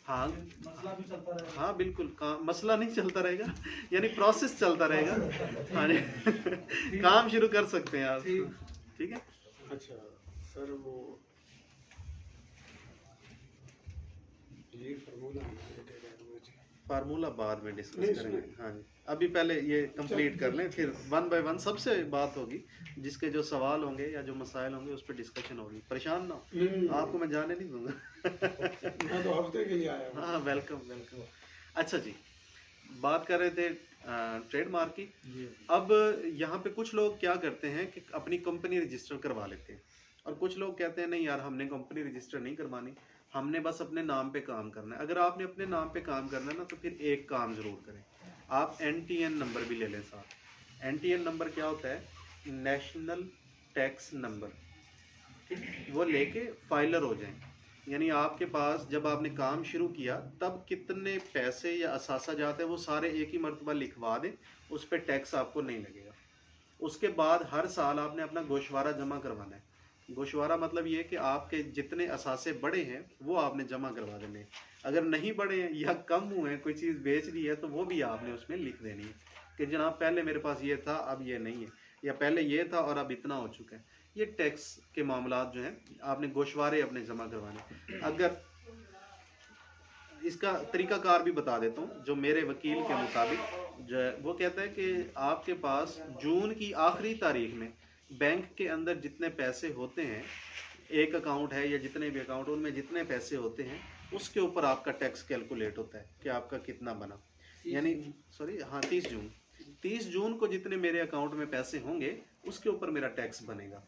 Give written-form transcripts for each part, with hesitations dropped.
हाँ मसला भी चलता रहेगा। हाँ बिल्कुल, काम मसला नहीं चलता रहेगा, यानी प्रोसेस चलता रहेगा। हाँ जी काम शुरू कर सकते हैं आप, ठीक है। अच्छा सर, वो ये फार्मूला बाद में डिस्कस नहीं, करेंगे। इसमें- हाँ जी, अभी पहले ये कंप्लीट कर लें, फिर वन बाय वन सबसे बात होगी, जिसके जो सवाल होंगे या जो मसाइल होंगे उस पर डिस्कशन होगी। परेशान ना हो, आपको मैं जाने नहीं दूंगा। मैं तो हफ्ते के लिए आया हूँ। हाँ वेलकम वेलकम। अच्छा जी, बात कर रहे थे ट्रेडमार्क की। अब यहाँ पे कुछ लोग क्या करते हैं कि अपनी कंपनी रजिस्टर करवा लेते हैं, और कुछ लोग कहते हैं नहीं यार हमने कंपनी रजिस्टर नहीं करवानी, हमने बस अपने नाम पे काम करना है। अगर आपने अपने नाम पे काम करना है ना, तो फिर एक काम ज़रूर करें, आप NTN नंबर भी ले लें साथ। NTN नंबर क्या होता है? नेशनल टैक्स नंबर, ठीक, वो लेके फाइलर हो जाएं। यानी आपके पास जब आपने काम शुरू किया तब कितने पैसे या असासा जाते हैं वो सारे एक ही मरतबा लिखवा दें, उस पर टैक्स आपको नहीं लगेगा। उसके बाद हर साल आपने अपना गोशवारा जमा करवाना है। गोशवारा मतलब ये कि आपके जितने असासे बढ़े हैं वो आपने जमा करवा देने हैं। अगर नहीं बढ़े हैं या कम हुए हैं, कोई चीज़ बेच दी है, तो वो भी आपने उसमें लिख देनी है कि जनाब पहले मेरे पास ये था अब ये नहीं है, या पहले ये था और अब इतना हो चुका है। ये टैक्स के मामलात जो हैं आपने गोशवारे अपने जमा करवाने। अगर इसका तरीकाकार भी बता देता हूँ, जो मेरे वकील के मुताबिक जो है वो कहता है कि आपके पास जून की आखिरी तारीख में बैंक के अंदर जितने पैसे होते हैं, एक अकाउंट है या जितने भी अकाउंट, उनमें जितने पैसे होते हैं उसके ऊपर आपका टैक्स कैलकुलेट होता है कि आपका कितना बना। यानी सॉरी हाँ 30 जून, 30 जून को जितने मेरे अकाउंट में पैसे होंगे उसके ऊपर मेरा टैक्स बनेगा।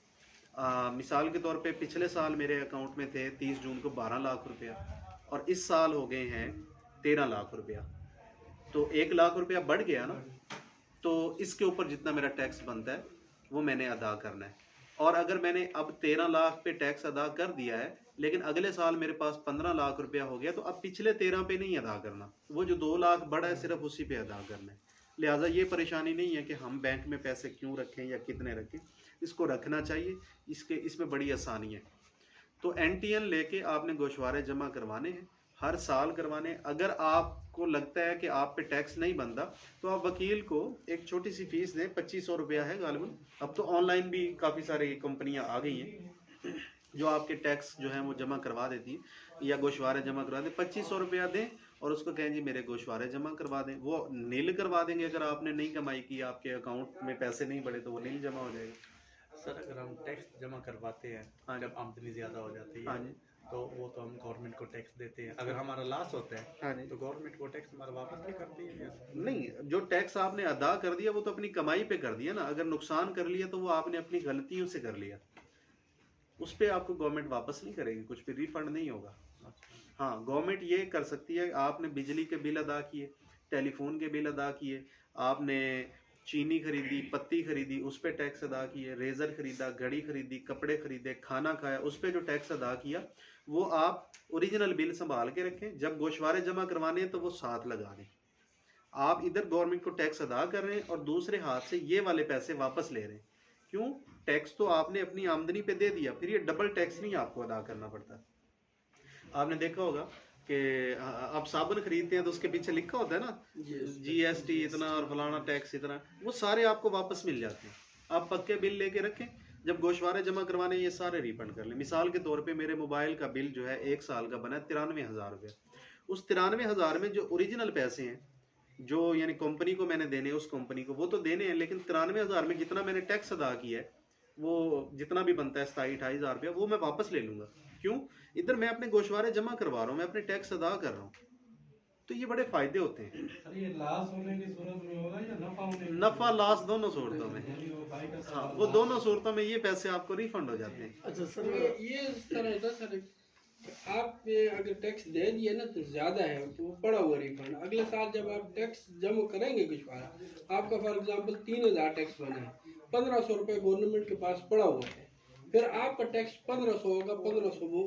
मिसाल के तौर पे पिछले साल मेरे अकाउंट में थे 30 जून को 12 लाख रुपया, और इस साल हो गए हैं 13 लाख रुपया, तो 1 लाख रुपया बढ़ गया ना, तो इसके ऊपर जितना मेरा टैक्स बनता है वो मैंने अदा करना है। और अगर मैंने अब 13 लाख पे टैक्स अदा कर दिया है, लेकिन अगले साल मेरे पास 15 लाख रुपया हो गया, तो अब पिछले 13 पे नहीं अदा करना, वो जो 2 लाख बढ़ा है सिर्फ उसी पे अदा करना है। लिहाजा ये परेशानी नहीं है कि हम बैंक में पैसे क्यों रखें या कितने रखें, इसको रखना चाहिए, इसमें बड़ी आसानी है। तो NTN लेके आपने गोशवारे जमा करवाने हैं, हर साल करवाने हैं। अगर आपको लगता है कि आप पे टैक्स नहीं बनता, तो आप वकील को एक छोटी सी फीस दें, 2500 रुपया है गालिबन। अब तो ऑनलाइन भी काफ़ी सारी कंपनियां आ गई हैं जो आपके टैक्स जो है वो जमा करवा देती हैं या गोशवारे जमा करवा दें। 2500 रुपया दें और उसको कहें जी मेरे गोशवारे जमा करवा दें, वो नील करवा देंगे। अगर आपने नहीं कमाई की, आपके अकाउंट में पैसे नहीं बढ़े, तो वो नील जमा हो जाएगा। सर अगर हम टैक्स जमा करवाते हैं, हाँ जब आमदनी ज़्यादा हो जाती है, हाँ जी, तो वो तो हम गवर्नमेंट को टैक्स देते हैं। अगर हमारा लॉस होता है हाँ जी, तो गवर्नमेंट वो टैक्स हमारा वापस नहीं करती है। नहीं, जो टैक्स आपने अदा कर दिया वो तो अपनी कमाई पे कर दिया ना। अगर नुकसान कर लिया तो वो आपने अपनी गलतियों से कर लिया, उस पर आपको गवर्नमेंट वापस नहीं करेगी, कुछ भी रिफंड नहीं होगा। हाँ गवर्नमेंट ये कर सकती है, आपने बिजली के बिल अदा किए, टेलीफोन के बिल अदा किए, आपने चीनी खरीदी, पत्ती खरीदी, उस पर टैक्स अदा किए, रेजर खरीदा, घड़ी खरीदी, कपड़े खरीदे, खाना खाया, उस पर जो टैक्स अदा किया वो आप ओरिजिनल बिल संभाल के रखें। जब गोशवारे जमा करवाने हैं तो वो साथ लगा दें। आप इधर गवर्नमेंट को टैक्स अदा कर रहे हैं और दूसरे हाथ से ये वाले पैसे वापस ले रहे हैं। क्यों? टैक्स तो आपने अपनी आमदनी पे दे दिया, फिर ये डबल टैक्स नहीं आपको अदा करना पड़ता। आपने देखा होगा कि आप साबुन खरीदते हैं तो उसके पीछे लिखा होता है ना GST इतना और फलाना टैक्स इतना, वो सारे आपको वापस मिल जाते हैं। आप पक्के बिल लेके रखें, जब गोशवारे जमा करवाने ये सारे रिफंड कर लें। मिसाल के तौर पे मेरे मोबाइल का बिल जो है 1 साल का बना है 93,000 रुपये। उस 93,000 में जो ओरिजिनल पैसे हैं, जो यानी कंपनी को मैंने देने, उस कंपनी को वो तो देने हैं, लेकिन 93,000 में जितना मैंने टैक्स अदा किया है वो जितना भी बनता है 27-28,000 रुपया, वो मैं वापस ले लूँगा। क्यों? इधर मैं अपने गोशवारे जमा करवा रहा हूँ, मैं अपने टैक्स अदा कर रहा हूँ, तो ये बड़े फायदे होते हैं। अरे ये लॉस होने की सूरत में होगा या नफा होने की? नफा लॉस दोनों सूरतों में, यानी वो भाई का हाँ सवाल वो दोनों सूरतों में ये पैसे आपको रिफंड हो जाते हैं। अच्छा सर, ये इस तरह होता है सर, आपने अगर टैक्स दे दिया ना तो ज्यादा है तो पड़ा हुआ रिफंड, अगले साल जब आप टैक्स जमा करेंगे गोशवारा, आपका फॉर एग्जांपल 3,000 टैक्स बना है, 1,500 रुपये गवर्नमेंट के पास पड़ा हुआ है, फिर आपका टैक्स 1,500 होगा, 1,500 वो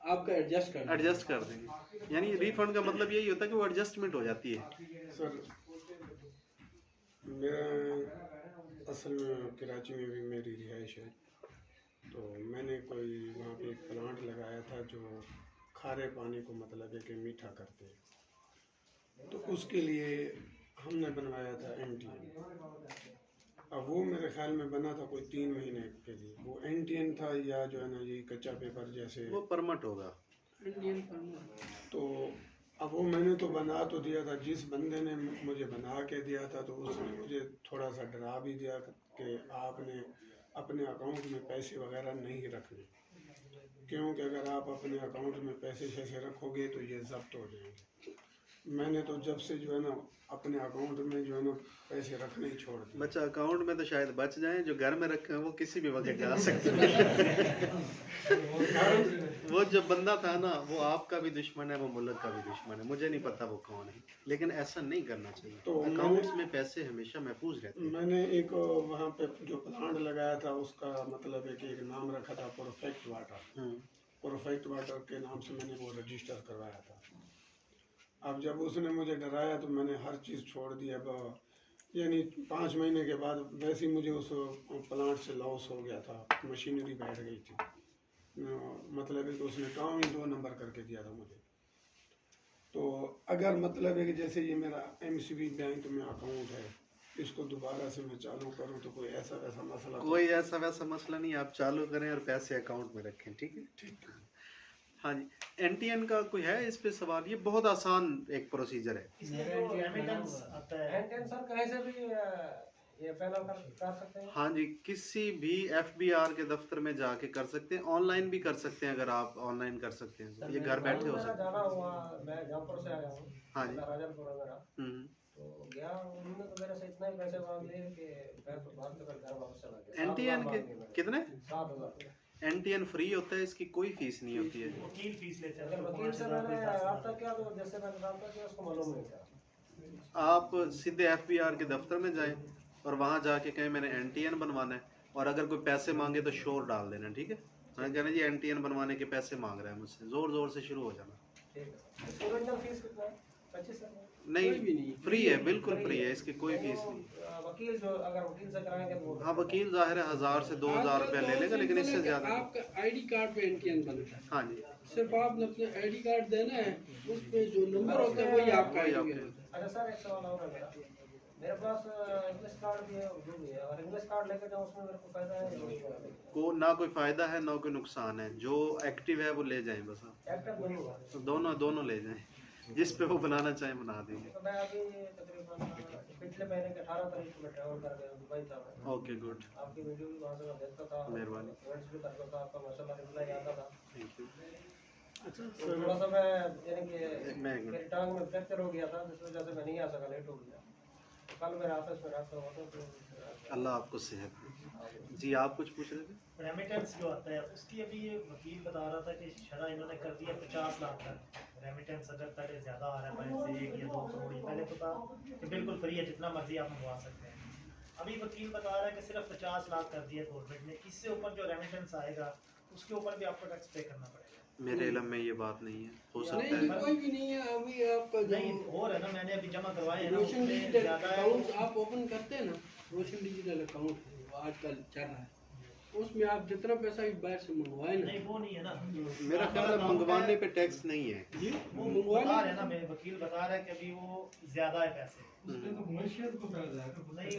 आपका एडजस्ट कर देंगे। यानी रिफंड का मतलब यही होता है कि वो एडजस्टमेंट हो जाती है। सर मैं असल में कराची में भी मेरी रिहाइश है, तो मैंने कोई वहाँ पे एक प्लांट लगाया था जो खारे पानी को मतलब है कि मीठा करते हैं। तो उसके लिए हमने बनवाया था NTN। अब वो मेरे ख्याल में बना था कोई 3 महीने के लिए। वो NTN था या जो है ना ये कच्चा पेपर जैसे, वो परमट होगा। Indian permit. तो अब वो मैंने तो बना तो दिया था, जिस बंदे ने मुझे बना के दिया था तो उसने मुझे थोड़ा सा डरा भी दिया कि आपने अपने अकाउंट में पैसे वगैरह नहीं रखने, क्योंकि अगर आप अपने अकाउंट में पैसे शैसे रखोगे तो ये जब्त हो जाएंगे। मैंने तो जब से जो है ना अपने अकाउंट में जो है ना पैसे रखने ही छोड़ दिए। बच्चा अकाउंट में तो शायद बच जाए, जो घर में रखे हैं वो किसी भी वक्त जा सकते हैं। वो जो बंदा था ना वो आपका भी दुश्मन है, वो मुल्क का भी दुश्मन है। मुझे नहीं पता वो कौन है, लेकिन ऐसा नहीं करना चाहिए। तो अकाउंट्स में पैसे हमेशा महफूज रहते हैं। मैंने एक वहाँ पे जो प्लांट लगाया था उसका मतलब है कि एक नाम रखा था परफेक्ट वाटर। परफेक्ट वाटर के नाम से मैंने वो रजिस्टर करवाया था। अब जब उसने मुझे डराया तो मैंने हर चीज़ छोड़ दी। अब यानी 5 महीने के बाद वैसे ही मुझे उस प्लांट से लॉस हो गया था, मशीनरी बैठ गई थी। मतलब है कि उसने काम ही 2 नंबर करके दिया था मुझे। तो अगर मतलब है कि जैसे ये मेरा MCB बैंक में अकाउंट है, इसको दोबारा से मैं चालू करूं तो कोई ऐसा वैसा मसला कोई ऐसा वैसा मसला नहीं, आप चालू करें और पैसे अकाउंट में रखें। ठीक है, ठीक है। हाँ जी। NTN का कोई है इस पे सवाल? ये बहुत आसान एक प्रोसीजर है। रेमिटेंस आता है NTN सर कहीं से भी ये फाइनल कर सकते हैं। हाँ जी, किसी भी FBR के दफ्तर में जाके कर सकते हैं, ऑनलाइन भी कर सकते हैं। अगर आप ऑनलाइन कर सकते हैं ये घर बैठे हो सकते हैं। जाना हुआ, मैं जयपुर से आया हूँ। हाँ जी। राजनपुर है मेरा। तो गया, उन्होंने तो मेरे से इतना ही पैसे मांग लिए कि मैं तो बाद में घर वापस चला गया। NTN के कितने? 7,000। NTN फ्री होता है, इसकी कोई फीस नहीं होती है। वकील फीस लेते हैं। अगर वकील से मैंने रब्ता किया तो जैसे मैंने रब्ता किया उसको मालूम नहीं था। आप सीधे FBR के दफ्तर में जाएं और वहाँ जाके कहें मैंने NTN बनवाना है, और अगर कोई पैसे मांगे तो शोर डाल देना। ठीक है, मैं कहना जी NTN बनवाने के पैसे मांग रहा है मुझसे, जोर जोर से शुरू हो जाना। ठीक है। ओरिजिनल फीस कितना है? 25 है? नहीं, फ्री है, बिल्कुल फ्री है, इसकी कोई फीस नहीं। वकील जो अगर वकील से कराएंगे तो हाँ, वकील जाहिर है 1000 से 2000 रुपया ले लेगा, लेकिन इससे ज्यादा। आपका ID कार्ड पे NTN बनता है। हाँ जी, सिर्फ आपने अपना ID कार्ड देना है, उस पे जो नंबर होता है वही आपका ID है। अच्छा सर, एक सवाल और है मेरा। मेरे पास इंग्लिश कार्ड भी है, उर्दू भी है, और इंग्लिश कार्ड लेकर जाऊँ उसमें मेरे को फायदा है या नहीं? को ना कोई फायदा है ना कोई नुकसान है। जो एक्टिव है वो ले जाएं बस आप। एक्टिव नहीं हुआ। तो दोनों ले जाएं, जिस पे वो बनाना चाहें बना देंगे। तो मैं अभी तकरीबन पिछले महीने के 18 तारीख को मैं ट्रैवल कर गया, दुबई था मैं। ओके, गुड, आपकी वीडियो भी वहाँ से मैं देखता था, मेहरबानी। कमेंट्स भी करता था, आपका माशाल्लाह रिप्लाई आता था। Thank you. अच्छा तो थोड़ा सा मैं यानी कि एक मिनट। मेरी टांग में फ्रैक्चर हो गया था, जिस वजह से मैं नहीं आ सका, लेट हो गया। कल मेरे ऑफिस में रखा हुआ था तो अल्लाह आपको सेहत दे। जी, आप कुछ पूछ रहे थे? रेमिटेंस जो आता है उसकी अभी ये वकील बता रहा था कि शरह इन्होंने कर दिया 50 लाख तक रेमिटेंस। अगर पहले ज़्यादा आ रहा है पैसे 1 या 2 करोड़, पहले तो था कि बिल्कुल फ्री है, जितना मर्जी आप मंगवा सकते हैं। अभी वकील बता रहा है कि सिर्फ 50 लाख कर दिया गवर्नमेंट ने। इससे ऊपर जो रेमिटेंस आएगा उसके ऊपर भी आपको टैक्स पे करना पड़ेगा। मेरे इल्म में ये बात नहीं है, हो सकता नहीं, है। कोई भी नहीं है। अभी आपका नहीं और है ना, मैंने अभी जमा करवाए हैं ना, रोशन उसमें डिजिटल ज़्यादा है। अकाउंट आप ओपन करते हैं ना, रोशन डिजिटल अकाउंट वो आजकल चल रहा है, उसमें आप जितना पैसा इस बाहर से मंगवाए ना, नहीं वो नहीं है ना, मेरा ख्याल है मंगवाने पे टैक्स नहीं है। वो बता रहे हैं ना, मेरे वकील बता रहा है कि अभी वो ज़्यादा है पैसे। नहीं,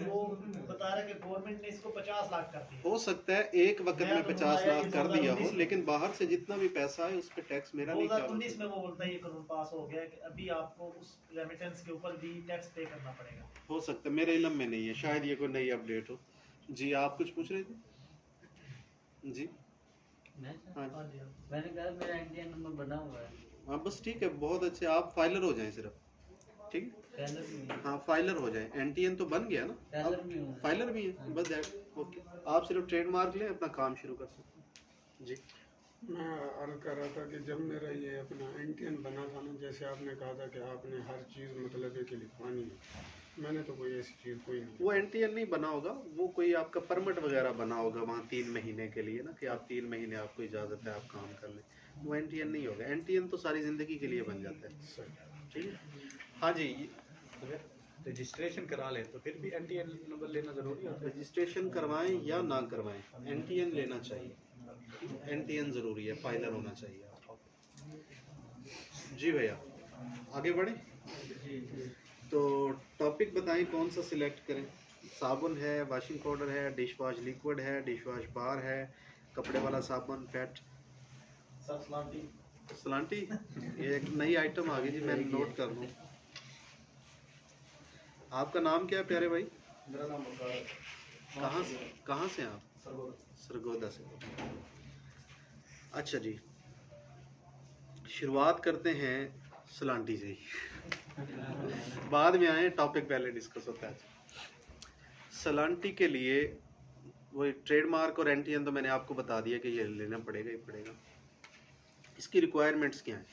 वो बता रहा है कि गवर्नमेंट ने इसको 50 लाख कर दिया। हो सकता है एक वक्त में 50 लाख कर दिया हो, लेकिन बाहर से जितना भी पैसा है उस पर टैक्स मेरा नहीं ख्याल। 2019 में वो बोलता है ये कानून पास हो गया कि अभी आपको उस रेमिटेंस के ऊपर भी टैक्स पे करना पड़ेगा। हो सकता है, मेरे इल्म में नहीं है, शायद ये कोई नई अपडेट हो। जी, आप कुछ पूछ रहे थे? जी हाँ, मैंने कहा मेरा NTN नंबर बना हुआ है। हाँ बस ठीक है, बहुत अच्छे। आप फाइलर हो जाएं सिर्फ, ठीक है? टेलर भी हूँ। हाँ, फाइलर हो जाएं। NTN तो बन गया ना, टेलर भी हूँ। फाइलर भी है, बस दैट ओके। आप सिर्फ ट्रेडमार्क लें, अपना काम शुरू कर सकते हैं। जी, मैं अर्ज कर रहा था कि जब मेरा ये अपना NTN बना था ना, जैसे आपने कहा था कि आपने हर चीज़ मतलब है कि लिखवानी है, मैंने तो कोई ऐसी चीज़ कोई नहीं। वो NTN नहीं बना होगा, वो कोई आपका परमिट वगैरह बना होगा वहाँ 3 महीने के लिए ना, कि आप 3 महीने आपको इजाज़त है आप काम कर लें। वो NTN नहीं होगा। NTN तो सारी ज़िंदगी के लिए बन जाता है। ठीक है, हाँ जी। रजिस्ट्रेशन करा ले तो फिर भी NTN नंबर लेना जरूरी होता है। रजिस्ट्रेशन करवाएं या ना करवाएं, NTN लेना चाहिए। NTN ज़रूरी है, फाइलर होना चाहिए आप। जी भैया, आगे बढ़े। तो टॉपिक बताएं कौन सा सिलेक्ट करें। साबुन है, वॉशिंग पाउडर है, डिश वॉश लिक्विड है, डिश वॉश बार है, कपड़े वाला साबुन, फैट सलांटी। ये एक नई आइटम आ गई जी, मैं नोट कर लूँ। आपका नाम क्या है प्यारे भाई? मेरा नाम मुबारक। कहाँ से हैं आप? सरगोदा से। अच्छा जी, शुरुआत करते हैं सलांटी से ही बाद में आए, टॉपिक पहले डिस्कस होता है। सलांटी के लिए वो ट्रेडमार्क और एनटीएन तो मैंने आपको बता दिया कि ये लेना पड़ेगा ही पड़ेगा। इसकी रिक्वायरमेंट्स क्या हैं?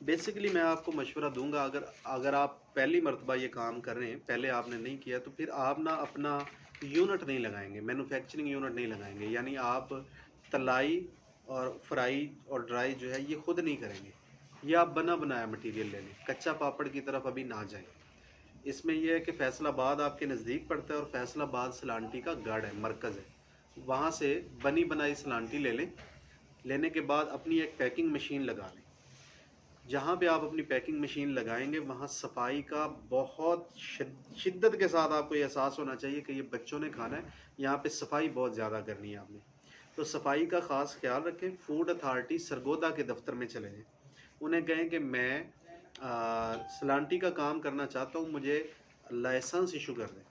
बेसिकली मैं आपको मशवरा दूंगा, अगर आप पहली मर्तबा ये काम कर रहे हैं, पहले आपने नहीं किया, तो फिर आप ना अपना यूनिट नहीं लगाएंगे, मैन्युफैक्चरिंग यूनिट नहीं लगाएंगे, यानी आप तलाई और फ्राई और ड्राई जो है ये खुद नहीं करेंगे। ये आप बना बनाया मटेरियल ले लें, कच्चा पापड़ की तरफ अभी ना जाएं। इसमें यह है कि फैसलाबाद आपके नज़दीक पड़ता है और फैसलाबाद सलांटी का गढ़ है, मरकज़ है। वहाँ से बनी बनाई सलांटी ले लें। लेने के बाद अपनी एक पैकिंग मशीन लगा लें। जहाँ पे आप अपनी पैकिंग मशीन लगाएंगे वहाँ सफाई का बहुत शिद्दत के साथ आपको ये एहसास होना चाहिए कि ये बच्चों ने खाना है, यहाँ पे सफाई बहुत ज़्यादा करनी है आपने। तो सफाई का ख़ास ख्याल रखें। फूड अथॉरिटी सरगोदा के दफ्तर में चले जाएँ, उन्हें कहें कि मैं सलांटी का काम करना चाहता हूँ, मुझे लाइसेंस इशू कर दें।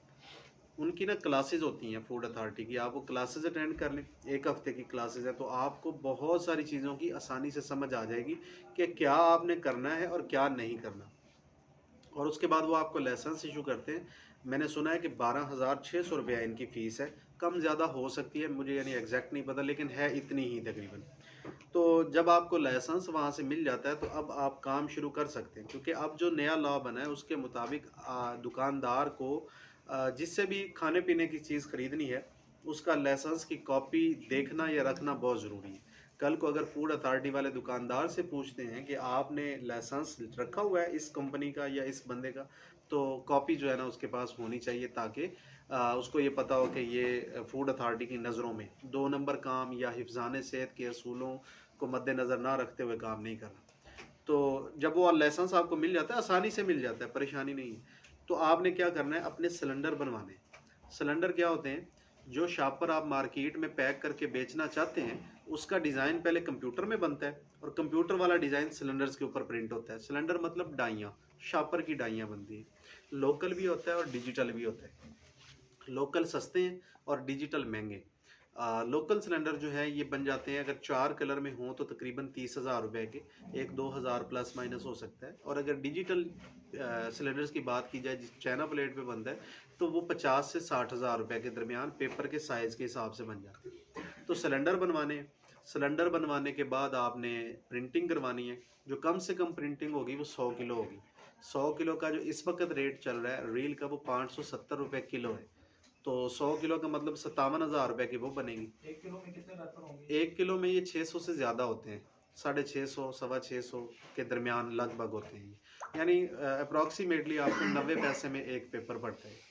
उनकी ना क्लासेस होती हैं फूड अथॉरिटी की, आप वो क्लासेस अटेंड कर लें। 1 हफ्ते की क्लासेस है, तो आपको बहुत सारी चीज़ों की आसानी से समझ आ जाएगी कि क्या आपने करना है और क्या नहीं करना। और उसके बाद वो आपको लाइसेंस इशू करते हैं। मैंने सुना है कि 12,600 रुपया इनकी फ़ीस है, कम ज़्यादा हो सकती है, मुझे यानी एग्जैक्ट नहीं पता, लेकिन है इतनी ही तकरीबन। तो जब आपको लाइसेंस वहाँ से मिल जाता है तो अब आप काम शुरू कर सकते हैं, क्योंकि अब जो नया लॉ बना है उसके मुताबिक दुकानदार को जिससे भी खाने पीने की चीज़ ख़रीदनी है उसका लाइसेंस की कॉपी देखना या रखना बहुत ज़रूरी है। कल को अगर फूड अथॉरिटी वाले दुकानदार से पूछते हैं कि आपने लाइसेंस रखा हुआ है इस कंपनी का या इस बंदे का, तो कॉपी जो है ना उसके पास होनी चाहिए, ताकि उसको ये पता हो कि ये फूड अथॉरिटी की नज़रों में 2 नंबर काम या हिफ्ज़ाने सेहत के असूलों को मद्देनज़र ना रखते हुए काम नहीं करना। तो जब वो लाइसेंस आपको मिल जाता है, आसानी से मिल जाता है, परेशानी नहीं है। तो आपने क्या करना है, अपने सिलेंडर बनवाने। सिलेंडर क्या होते हैं? जो शापर आप मार्केट में पैक करके बेचना चाहते हैं उसका डिज़ाइन पहले कंप्यूटर में बनता है और कंप्यूटर वाला डिज़ाइन सिलेंडर्स के ऊपर प्रिंट होता है। सिलेंडर मतलब डाइयाँ, शापर की डाइयाँ बनती हैं। लोकल भी होता है और डिजिटल भी होता है। लोकल सस्ते हैं और डिजिटल महंगे। लोकल सिलेंडर जो है ये बन जाते हैं, अगर 4 कलर में हों तो तकरीबन 30,000 रुपये के, 1-2 हज़ार प्लस माइनस हो सकता है। और अगर डिजिटल सिलेंडर्स की बात की जाए जिस चाइना प्लेट पे बनता है, तो वो 50 से 60,000 रुपये के दरमियान पेपर के साइज़ के हिसाब से बन जाते हैं। तो सिलेंडर बनवाने के बाद आपने प्रिंटिंग करवानी है। जो कम से कम प्रिंटिंग होगी वो 100 किलो होगी। 100 किलो का जो इस वक्त रेट चल रहा है रील का, वो 570 रुपये किलो है। तो 100 किलो का मतलब 57,000 रुपये की वो बनेगी। 1 किलो में कितने पेपर होंगे? 1 किलो में ये 600 से ज़्यादा होते हैं, 650, 625 के दरमियान लगभग होते हैं। यानी अप्रॉक्सीमेटली आपको 90 पैसे में एक पेपर पड़ता है।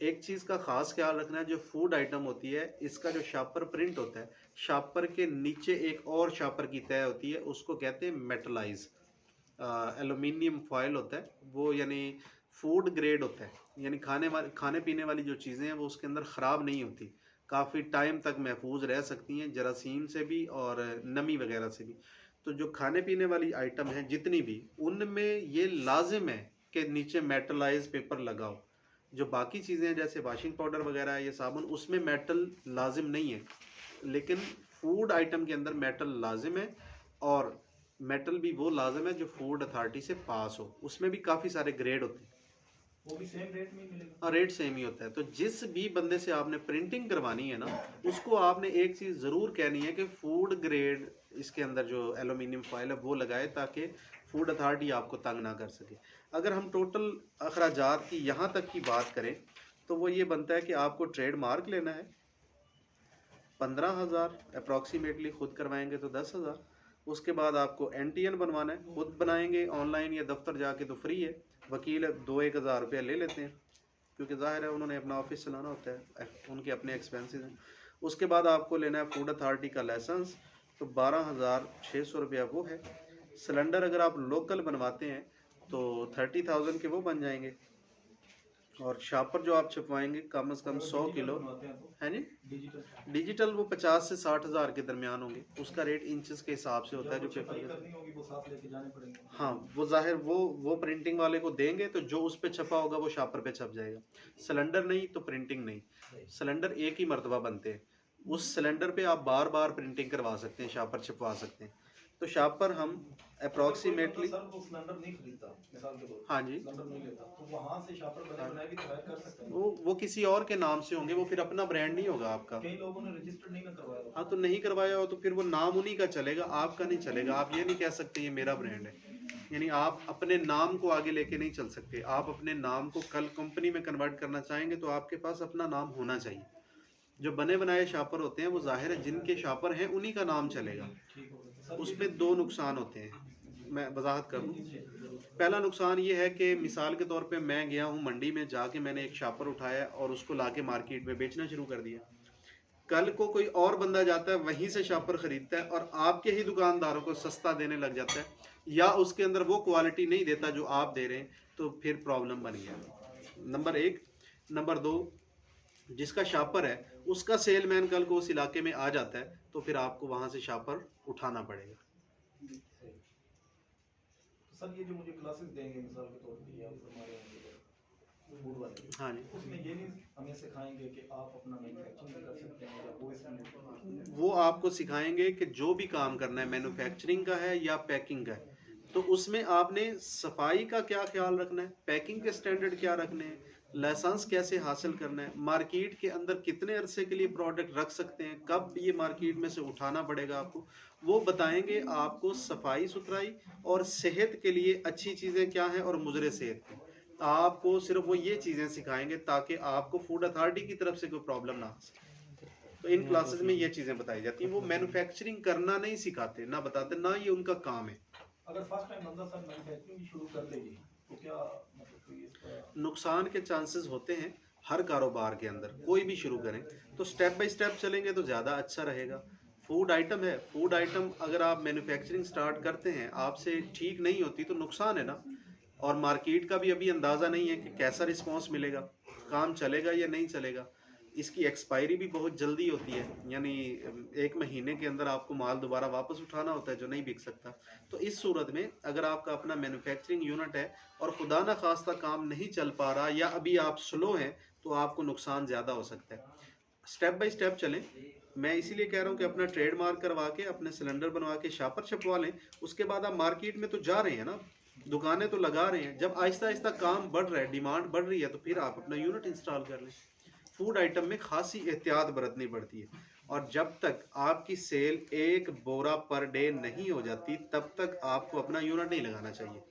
एक चीज़ का ख़ास ख्याल रखना है, जो फूड आइटम होती है इसका जो शापर प्रिंट होता है, शापर के नीचे एक और शापर की तय होती है, उसको कहते हैं मेटलाइज। एल्युमिनियम फॉयल होता है वो, यानी फूड ग्रेड होता है, यानी खाने पीने वाली जो चीज़ें हैं वो उसके अंदर ख़राब नहीं होती, काफ़ी टाइम तक महफूज रह सकती हैं जरासीम से भी और नमी वगैरह से भी। तो जो खाने पीने वाली आइटम है जितनी भी, उनमें ये लाजिम है कि नीचे मेटलाइज पेपर लगाओ। जो बाकी चीज़ें हैं जैसे वॉशिंग पाउडर वगैरह है या साबुन, उसमें मेटल लाजिम नहीं है, लेकिन फूड आइटम के अंदर मेटल लाजिम है। और मेटल भी वो लाजिम है जो फूड अथॉरिटी से पास हो। उसमें भी काफ़ी सारे ग्रेड होते हैं, वो भी सेम रेट में ही मिलेगा? हाँ, रेट सेम ही होता है। तो जिस भी बंदे से आपने प्रिंटिंग करवानी है ना, उसको आपने एक चीज़ ज़रूर कहनी है कि फूड ग्रेड इसके अंदर जो एल्युमिनियम फॉयल है वो लगाए, ताकि फूड अथॉरिटी आपको तंग ना कर सके। अगर हम टोटल अखराजात की यहाँ तक की बात करें तो वो ये बनता है कि आपको ट्रेड मार्क लेना है 15,000 अप्रॉक्सीमेटली, खुद करवाएंगे तो 10,000। उसके बाद आपको एनटीएन बनवाना है, खुद बनाएंगे ऑनलाइन या दफ्तर जाके तो फ्री है। वकील 2-1 हज़ार रुपया ले लेते हैं, क्योंकि ज़ाहिर है उन्होंने अपना ऑफिस चलाना होता है, उनके अपने एक्सपेंसेस हैं। उसके बाद आपको लेना है फूड अथॉरिटी का लाइसेंस, तो 12,600 रुपया वो है। सिलेंडर अगर आप लोकल बनवाते हैं तो 30,000 के वो बन जाएंगे, और शापर जो आप छपवाएंगे कम से कम 100 किलो है जी। डिजिटल वो 50 से 60,000 के दरमियान होंगे। उसका रेट इंचेस के हिसाब से होता है जो पेपर। हाँ, वो जाहिर वो प्रिंटिंग वाले को देंगे तो जो उस पे छपा होगा वो शापर पे छप जाएगा। सिलेंडर नहीं तो प्रिंटिंग नहीं, सिलेंडर एक ही मरतबा बनते हैं। उस सिलेंडर पे आप बार बार प्रिंटिंग करवा सकते हैं, शापर छपवा सकते हैं। तो शापर हम अप्रोक्सीमेटली हाँ जी, वो किसी और के नाम से होंगे, वो फिर अपना ब्रांड नहीं होगा आपका। कई लोगों ने रजिस्टर नहीं करवाया। हाँ, तो नहीं करवाया हो तो फिर वो नाम उन्हीं का चलेगा, आपका नहीं चलेगा। आप ये नहीं कह सकते ये मेरा ब्रांड है, यानी आप अपने नाम को आगे लेके नहीं चल सकते। आप अपने नाम को कल कंपनी में कन्वर्ट करना चाहेंगे तो आपके पास अपना नाम होना चाहिए। जो बने बनाए शापर होते हैं वो जाहिर है जिनके शापर हैं उन्हीं का नाम चलेगा। उसमें दो नुकसान होते हैं, मैं वजाहत कर दूं। पहला नुकसान ये है कि मिसाल के तौर पे मैं गया हूँ मंडी में, जाके मैंने एक शापर उठाया और उसको लाके मार्केट में बेचना शुरू कर दिया। कल को कोई और बंदा जाता है वहीं से शापर खरीदता है और आपके ही दुकानदारों को सस्ता देने लग जाता है, या उसके अंदर वो क्वालिटी नहीं देता जो आप दे रहे हैं, तो फिर प्रॉब्लम बन गया। नंबर एक। नंबर दो, जिसका शापर है उसका सेलमैन कल को उस इलाके में आ जाता है तो फिर आपको वहां से शापर उठाना पड़ेगा। सर ये जो मुझे क्लासेस देंगे मिसाल के तौर पे या हमारे फूड वाले, हाँ जी, उसमें ये नहीं हमें सिखाएंगे कि आप अपना मैन्युफैक्चरिंग भी कर सकते हैं या वो इसमें वो आपको सिखाएंगे कि जो भी काम करना है, मैन्युफैक्चरिंग का है या पैकिंग का है, तो उसमें आपने सफाई का क्या ख्याल रखना है, पैकिंग के स्टैंडर्ड क्या रखने हैं, लाइसेंस कैसे हासिल करना है, मार्केट के अंदर कितने अरसे के लिए प्रोडक्ट रख सकते हैं, कब ये मार्केट में से उठाना पड़ेगा आपको, वो बताएंगे आपको। सफाई सुथराई और सेहत के लिए अच्छी चीज़ें क्या हैं और मुजरे सेहत की, आपको सिर्फ वो ये चीज़ें सिखाएंगे ताकि आपको फूड अथॉरिटी की तरफ से कोई प्रॉब्लम ना आ सके। तो इन क्लासेस में ये चीज़ें बताई जाती हैं। वो मैन्युफैक्चरिंग करना नहीं सिखाते, ना बताते, ना ये उनका काम है। अगर फर्स्ट टाइम बंदा सर मैन्युफैक्चरिंग शुरू कर लेगी तो क्या मतलब कोई इसका नुकसान के चांसेस होते हैं हर कारोबार के अंदर। कोई भी शुरू करें तो स्टेप बाय स्टेप चलेंगे तो ज़्यादा अच्छा रहेगा। फूड आइटम है, फूड आइटम अगर आप मैन्युफैक्चरिंग स्टार्ट करते हैं, आपसे ठीक नहीं होती तो नुकसान है ना। और मार्केट का भी अभी अंदाज़ा नहीं है कि कैसा रिस्पांस मिलेगा, काम चलेगा या नहीं चलेगा। इसकी एक्सपायरी भी बहुत जल्दी होती है, यानी 1 महीने के अंदर आपको माल दोबारा वापस उठाना होता है जो नहीं बिक सकता। तो इस सूरत में अगर आपका अपना मैन्युफैक्चरिंग यूनिट है और खुदा ना खास्ता काम नहीं चल पा रहा या अभी आप स्लो हैं तो आपको नुकसान ज़्यादा हो सकता है। स्टेप बाय स्टेप चलें। मैं इसीलिए कह रहा हूँ कि अपना ट्रेडमार्क करवा के अपने सिलेंडर बनवा के शापर छपवा लें। उसके बाद आप मार्केट में तो जा रहे हैं ना, दुकानें तो लगा रहे हैं। जब आहिस्ता आहिस्ता काम बढ़ रहा है, डिमांड बढ़ रही है, तो फिर आप अपना यूनिट इंस्टॉल कर लें। फूड आइटम में खासी एहतियात बरतनी पड़ती है, और जब तक आपकी सेल 1 बोरा पर डे नहीं हो जाती तब तक आपको अपना यूनिट नहीं लगाना चाहिए।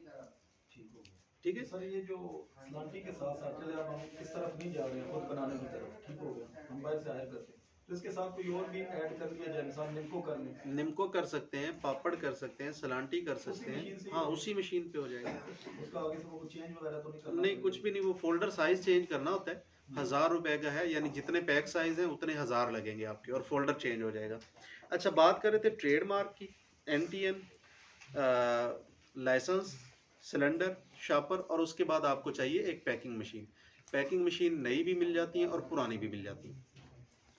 ठीक है सर, ये जो सलांटी के साथ साथ चले अब हम इस तरफ नहीं जा रहे हैं खुद बनाने की तरफ, ठीक हो गया, हम बाहर से हायर करते हैं, तो इसके साथ कोई और भी ऐड कर लिया जाए, मिसाल निम्को कर लें। निम्को कर सकते हैं, पापड़ कर सकते हैं, सलांटी कर सकते हैं। हाँ, उसी मशीन पे हो जाएगा। उसका आगे से वो कुछ चेंज वगैरह तो नहीं करना? नहीं, कुछ भी नहीं। वो फोल्डर साइज चेंज करना होता है। 1000 रुपए का है, यानी जितने पैक साइज हैं उतने 1000 लगेंगे आपके, और फोल्डर चेंज हो जाएगा। अच्छा, बात कर रहे थे ट्रेडमार्क की। NTN लाइसेंस, सिलेंडर, शापर, और उसके बाद आपको चाहिए एक पैकिंग मशीन। पैकिंग मशीन नई भी मिल जाती हैं और पुरानी भी मिल जाती हैं।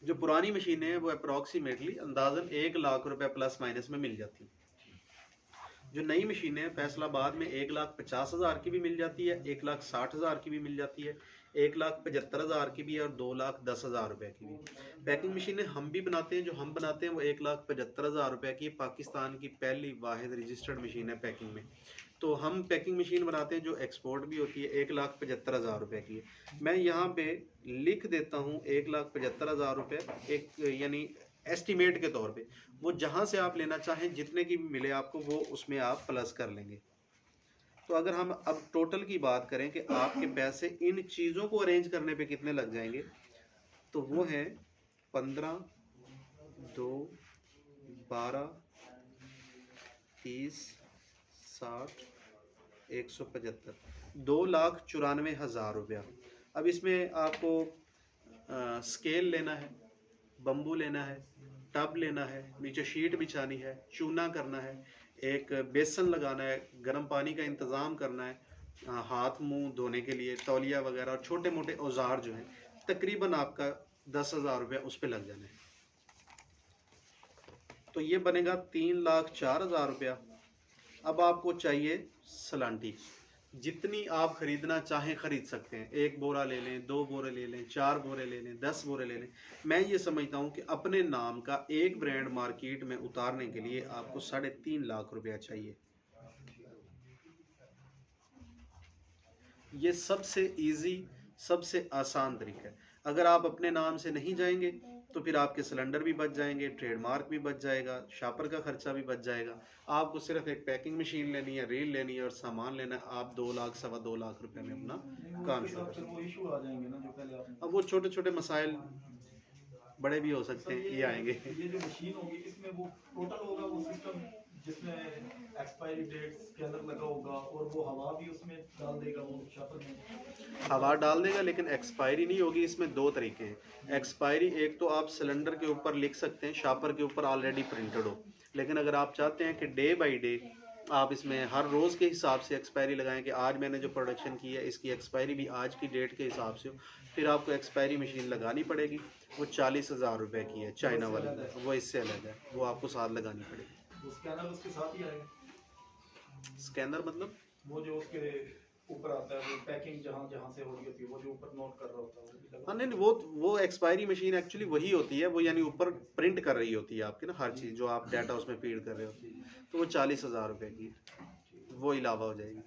जो पुरानी मशीनें हैं वो अप्रॉक्सीमेटली अंदाजन 1 लाख रुपए प्लस माइनस में मिल जाती हैं। जो नई मशीनें हैं फैसलाबाद में 1,50,000 की भी मिल जाती है, 1,60,000 की भी मिल जाती है, 1,75,000 की भी है, और 2,10,000 रुपए की भी। पैकिंग मशीनें हम भी बनाते हैं। जो हम बनाते हैं वो 1,75,000 रुपए की पाकिस्तान की पहली वाहिद रजिस्टर्ड मशीन है पैकिंग में। तो हम पैकिंग मशीन बनाते हैं जो एक्सपोर्ट भी होती है, 1,75,000 रुपए की है। मैं यहाँ पे लिख देता हूँ 1,75,000 रुपए, एक यानी एस्टिमेट के तौर पे। वो जहाँ से आप लेना चाहें, जितने की भी मिले आपको, वो उसमें आप प्लस कर लेंगे। तो अगर हम अब टोटल की बात करें कि आपके पैसे इन चीज़ों को अरेंज करने पे कितने लग जाएंगे, तो वो हैं 15, 2, 12, 30, 60, 175, 2,94,000 रुपया। अब इसमें आपको स्केल लेना है, बम्बू लेना है, टब लेना है, नीचे शीट बिछानी है, चूना करना है, एक बेसन लगाना है, गर्म पानी का इंतज़ाम करना है, हाथ मुंह धोने के लिए तौलिया वगैरह और छोटे मोटे औजार जो हैं, तकरीबन आपका 10,000 रुपया उस पर लग जाना है। तो ये बनेगा 3,04,000 रुपया। अब आपको चाहिए सलांटी, जितनी आप खरीदना चाहें खरीद सकते हैं। 1 बोरा ले लें, 2 बोरे ले लें, 4 बोरे ले लें, 10 बोरे ले लें। मैं ये समझता हूँ कि अपने नाम का एक ब्रांड मार्केट में उतारने के लिए आपको 3.5 लाख रुपया चाहिए। ये सबसे इजी, सबसे आसान तरीका है। अगर आप अपने नाम से नहीं जाएंगे तो फिर आपके सिलेंडर भी बच जाएंगे, ट्रेडमार्क भी बच जाएगा, शापर का खर्चा भी बच जाएगा। आपको सिर्फ एक पैकिंग मशीन लेनी है, रील लेनी है और सामान लेना है। आप 2 लाख, 2.25 लाख रुपए में अपना काम शुरू कर सकते हैं। वो इशू आ जाएंगे ना जो पहले आपने, अब वो छोटे छोटे मसाइल बड़े भी हो सकते हैं, ये आएंगे। ये जो मशीन होगी इसमें वो टोटल होगा वो सिस्टम जिसमें एक्सपायरी डेट स्कैनर लगा होगा और वो हवा भी उसमें डाल देगा, वो शापर में हवा डाल देगा, लेकिन एक्सपायरी नहीं होगी। इसमें 2 तरीके हैं एक्सपायरी। एक तो आप सिलेंडर के ऊपर लिख सकते हैं, शापर के ऊपर ऑलरेडी प्रिंटेड हो। लेकिन अगर आप चाहते हैं कि डे बाय डे आप इसमें हर रोज़ के हिसाब से एक्सपायरी लगाएं कि आज मैंने जो प्रोडक्शन की है इसकी एक्सपायरी भी आज की डेट के हिसाब से हो, फिर आपको एक्सपायरी मशीन लगानी पड़ेगी। वो 40,000 रुपये की है, चाइना वाली, वो इससे अलग है, वो आपको साथ लगानी पड़ेगी। वो स्कैनर उसके साथ ही आएगा। स्कैनर मतलब वो जो उसके ऊपर आता है, वो पैकिंग जहाँ जहाँ से हो रही होती है, वो जो ऊपर नोट कर रहा होता है वो भी लगा। हाँ नहीं, वो एक्सपायरी मशीन एक्चुअली वही होती है, वो यानी ऊपर प्रिंट कर रही होती है आपकी ना हर चीज़ जो आप डाटा उसमें फीड कर रहे हो। तो वो 40,000 रुपये की वो इलावा हो जाएगी।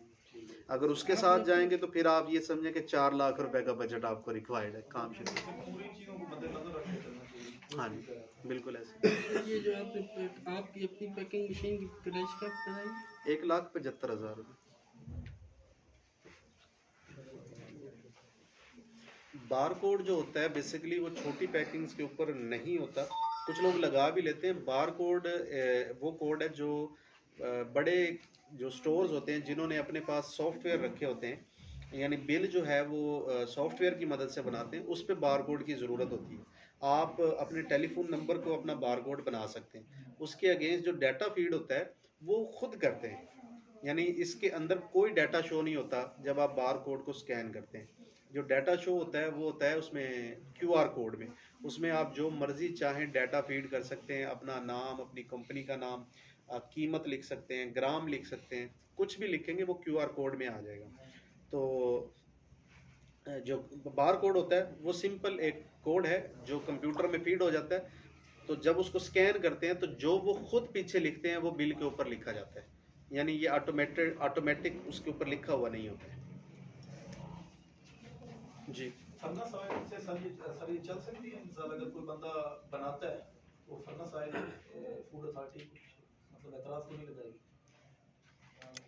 अगर उसके साथ जाएंगे तो फिर आप ये समझें कि 4 लाख रुपए का बजट आपको रिक्वायर्ड है काम शुरू। पूरी चीज़ों को मद्देनजर रख के चलना चाहिए। हाँ जी, बिल्कुल ऐसे। ये जो आपकी अपनी पैकिंग मशीन की प्राइस क्या बताइए? 1,75,000 रुपये। बारकोड जो होता है बेसिकली वो छोटी पैकिंग्स के ऊपर नहीं होता, कुछ लोग लगा भी लेते हैं। बारकोड वो कोड है जो बड़े जो स्टोर्स होते हैं जिन्होंने अपने पास सॉफ्टवेयर रखे होते हैं, यानी बिल जो है वो सॉफ्टवेयर की मदद से बनाते हैं, उस पर बारकोड की ज़रूरत होती है। आप अपने टेलीफोन नंबर को अपना बारकोड बना सकते हैं। उसके अगेंस्ट जो डाटा फीड होता है वो खुद करते हैं, यानी इसके अंदर कोई डाटा शो नहीं होता जब आप बारकोड को स्कैन करते हैं। जो डाटा शो होता है वो होता है उसमें QR कोड में। उसमें आप जो मर्जी चाहें डाटा फीड कर सकते हैं, अपना नाम, अपनी कंपनी का नाम, कीमत लिख सकते हैं, ग्राम लिख सकते हैं, कुछ भी लिखेंगे वो QR कोड में आ जाएगा। तो जो बार कोड होता है वो सिंपल एक कोड है जो कंप्यूटर में फीड हो जाता है। तो जब उसको स्कैन करते हैं तो जो वो खुद पीछे लिखते हैं वो बिल के ऊपर लिखा जाता है, यानी ये ऑटोमेटिक उसके ऊपर लिखा हुआ नहीं होता है। जी फर्नेस ऑयल से सर ये चल सकती है मिसाल अगर कोई बंदा बनाता है वो फर्नेस ऑयल फूड अथॉरिटी मतलब एतराज़ तो नहीं लगाएगी?